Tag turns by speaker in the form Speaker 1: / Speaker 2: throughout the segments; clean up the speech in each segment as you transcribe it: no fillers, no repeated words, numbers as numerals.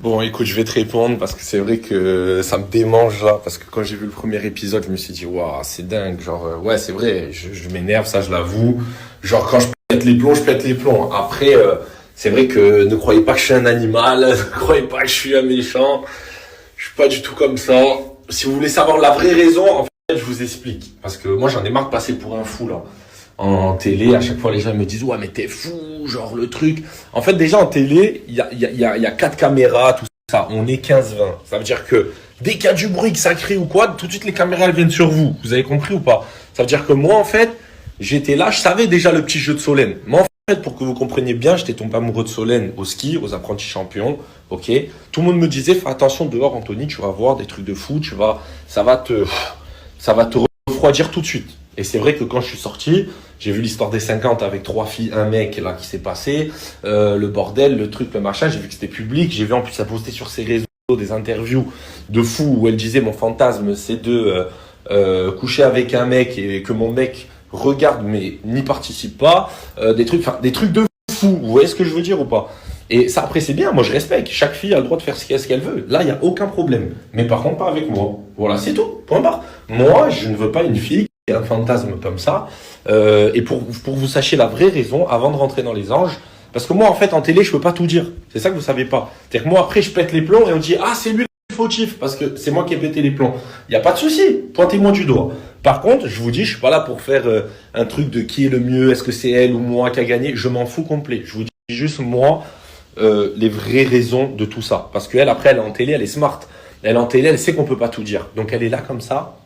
Speaker 1: Bon, écoute, je vais te répondre parce que c'est vrai que ça me démange là. Parce que quand j'ai vu le premier épisode, je me suis dit, waouh, c'est dingue. Genre, ouais, c'est vrai, je m'énerve, ça, je l'avoue. Genre, quand je pète les plombs, je pète les plombs. Après, c'est vrai que ne croyez pas que je suis un animal, ne croyez pas que je suis un méchant. Je suis pas du tout comme ça. Si vous voulez savoir la vraie raison, en fait, je vous explique. Parce que moi, j'en ai marre de passer pour un fou là. En télé, à chaque fois, les gens me disent, ouais, mais t'es fou, genre le truc. En fait, déjà en télé, il y a 4 caméras, tout ça. On est 15-20. Ça veut dire que dès qu'il y a du bruit, que ça crie ou quoi, tout de suite les caméras elles viennent sur vous. Vous avez compris ou pas? Ça veut dire que moi, en fait, j'étais là, je savais déjà le petit jeu de Solène. Moi, en fait, pour que vous compreniez bien, j'étais tombé amoureux de Solène au ski, aux apprentis champions. Ok. Tout le monde me disait, fais attention dehors, Anthony, tu vas voir des trucs de fou, ça va te refroidir tout de suite. Et c'est vrai que quand je suis sorti, j'ai vu l'histoire des 50 avec 3 filles, un mec là qui s'est passé, le bordel, le truc, le machin. J'ai vu que c'était public. J'ai vu en plus ça postait sur ses réseaux des interviews de fou où elle disait mon fantasme c'est de coucher avec un mec et que mon mec regarde mais n'y participe pas. Des trucs de fou. Vous voyez ce que je veux dire ou pas? Et ça après c'est bien. Moi je respecte. Chaque fille a le droit de faire ce qu'elle veut. Là il y a aucun problème. Mais par contre pas avec moi. Voilà c'est tout. Point barre. Moi je ne veux pas une fille un fantasme comme ça. Et pour vous sachiez la vraie raison, avant de rentrer dans les anges, parce que moi, en fait, en télé, je peux pas tout dire. C'est ça que vous savez pas. C'est-à-dire que moi, après, je pète les plombs et on dit, ah, c'est lui le fautif, parce que c'est moi qui ai pété les plombs. Il n'y a pas de souci. Pointez-moi du doigt. Par contre, je vous dis, je suis pas là pour faire un truc de qui est le mieux, est-ce que c'est elle ou moi qui a gagné. Je m'en fous complet. Je vous dis juste, moi, les vraies raisons de tout ça. Parce qu'elle, après, elle est en télé, elle est smart. Elle est en télé, elle sait qu'on peut pas tout dire. Donc, elle est là comme ça.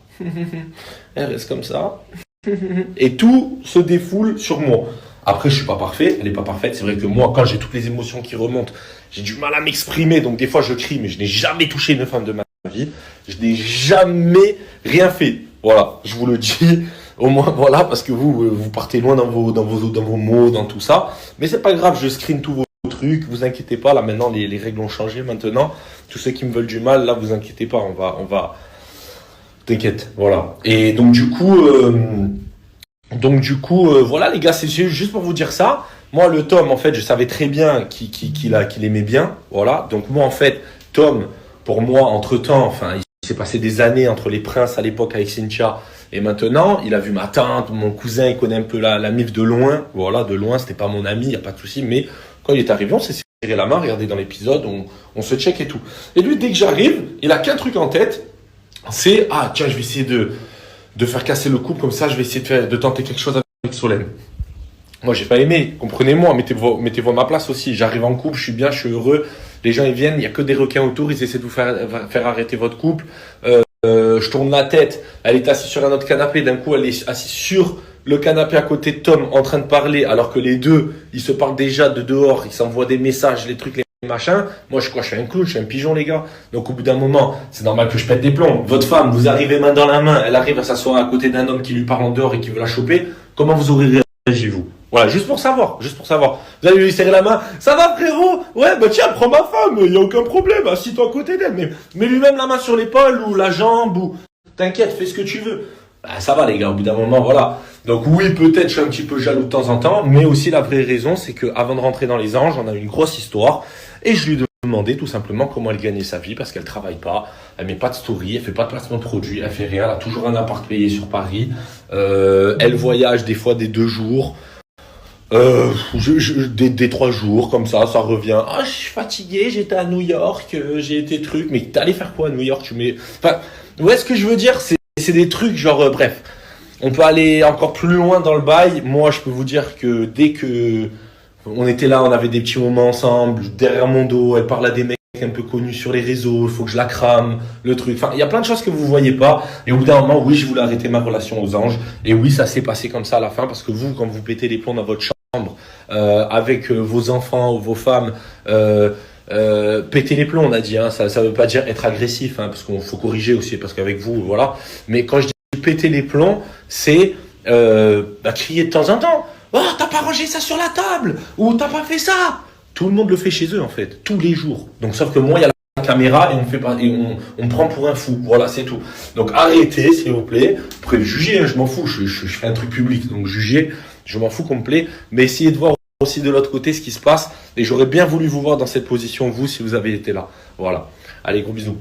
Speaker 1: Elle reste comme ça. Et tout se défoule sur moi. Après, je suis pas parfait, elle est pas parfaite. C'est vrai que moi, quand j'ai toutes les émotions qui remontent, j'ai du mal à m'exprimer. Donc des fois, je crie, mais je n'ai jamais touché une femme de ma vie. Je n'ai jamais rien fait. Voilà, je vous le dis. Au moins, voilà, parce que vous partez loin dans vos mots, dans tout ça. Mais c'est pas grave, je screen tous vos trucs. Vous inquiétez pas. Là, maintenant, les règles ont changé. Maintenant, tous ceux qui me veulent du mal, là, vous inquiétez pas. On va. T'inquiète, voilà. Et donc du coup, voilà les gars, c'est juste pour vous dire ça. Moi, le Tom, en fait, je savais très bien qu'il aimait bien, voilà. Donc moi, en fait, Tom, pour moi, entre-temps, enfin, il s'est passé des années entre les princes à l'époque avec Cynthia et maintenant, il a vu ma tante, mon cousin, il connaît un peu la MIF de loin, voilà, de loin, c'était pas mon ami, y a pas de souci, mais quand il est arrivé, on s'est serré la main, regardez dans l'épisode, on se check et tout. Et lui, dès que j'arrive, il a qu'un truc en tête. C'est, ah tiens, je vais essayer de faire casser le couple, comme ça je vais essayer de tenter quelque chose avec Solène. Moi j'ai pas aimé, comprenez-moi, mettez-vous à ma place aussi. J'arrive en couple, je suis bien, je suis heureux, les gens ils viennent, il y a que des requins autour, ils essaient de vous faire arrêter votre couple. Je tourne la tête, elle est assise sur un autre canapé, d'un coup elle est assise sur le canapé à côté de Tom en train de parler, alors que les deux, ils se parlent déjà de dehors, ils s'envoient des messages, les trucs, les machin. Moi, je suis un clown, je suis un pigeon, les gars. Donc, au bout d'un moment, c'est normal que je pète des plombs. Votre femme, vous arrivez main dans la main, elle arrive à s'asseoir à côté d'un homme qui lui parle en dehors et qui veut la choper. Comment vous aurez réagi, vous? Voilà, juste pour savoir. Vous allez lui serrer la main. Ça va, frérot? Ouais, bah tiens, prends ma femme, y a aucun problème, assis-toi à côté d'elle. Mais lui-même la main sur l'épaule ou la jambe ou, t'inquiète, fais ce que tu veux. Bah, ça va, les gars, au bout d'un moment, voilà. Donc oui, peut-être je suis un petit peu jaloux de temps en temps, mais aussi la vraie raison, c'est que avant de rentrer dans les anges, on a eu une grosse histoire. Et je lui demandais tout simplement comment elle gagnait sa vie, parce qu'elle travaille pas, elle met pas de story, elle fait pas de placement de produit, elle fait rien, elle a toujours un appart payé sur Paris, elle voyage des fois des 2 jours, des 3 jours, comme ça revient. Ah, je suis fatigué, j'étais à New York, j'ai été truc, mais t'es allé faire quoi à New York? Enfin, ouais, ce que je veux dire, c'est des trucs genre, bref. On peut aller encore plus loin dans le bail. Moi, je peux vous dire que dès que on était là, on avait des petits moments ensemble, derrière mon dos, elle parle à des mecs un peu connus sur les réseaux, il faut que je la crame, le truc. Enfin, il y a plein de choses que vous voyez pas. Et au bout d'un moment, oui, je voulais arrêter ma relation aux anges. Et oui, ça s'est passé comme ça à la fin, parce que vous, quand vous pétez les plombs dans votre chambre, avec vos enfants ou vos femmes, péter les plombs, on a dit, hein, ça veut pas dire être agressif, hein, parce qu'on faut corriger aussi, parce qu'avec vous, voilà. Mais quand je dis péter les plombs, c'est crier de temps en temps. Oh, t'as pas rangé ça sur la table, ou t'as pas fait ça. Tout le monde le fait chez eux en fait, tous les jours. Donc sauf que moi il y a la caméra et on me prend pour un fou. Voilà, c'est tout. Donc arrêtez s'il vous plaît. Vous pouvez me juger, hein, je m'en fous. Je fais un truc public, donc jugez, je m'en fous complet. Mais essayez de voir aussi de l'autre côté ce qui se passe. Et j'aurais bien voulu vous voir dans cette position, vous, si vous avez été là. Voilà. Allez, gros bisous.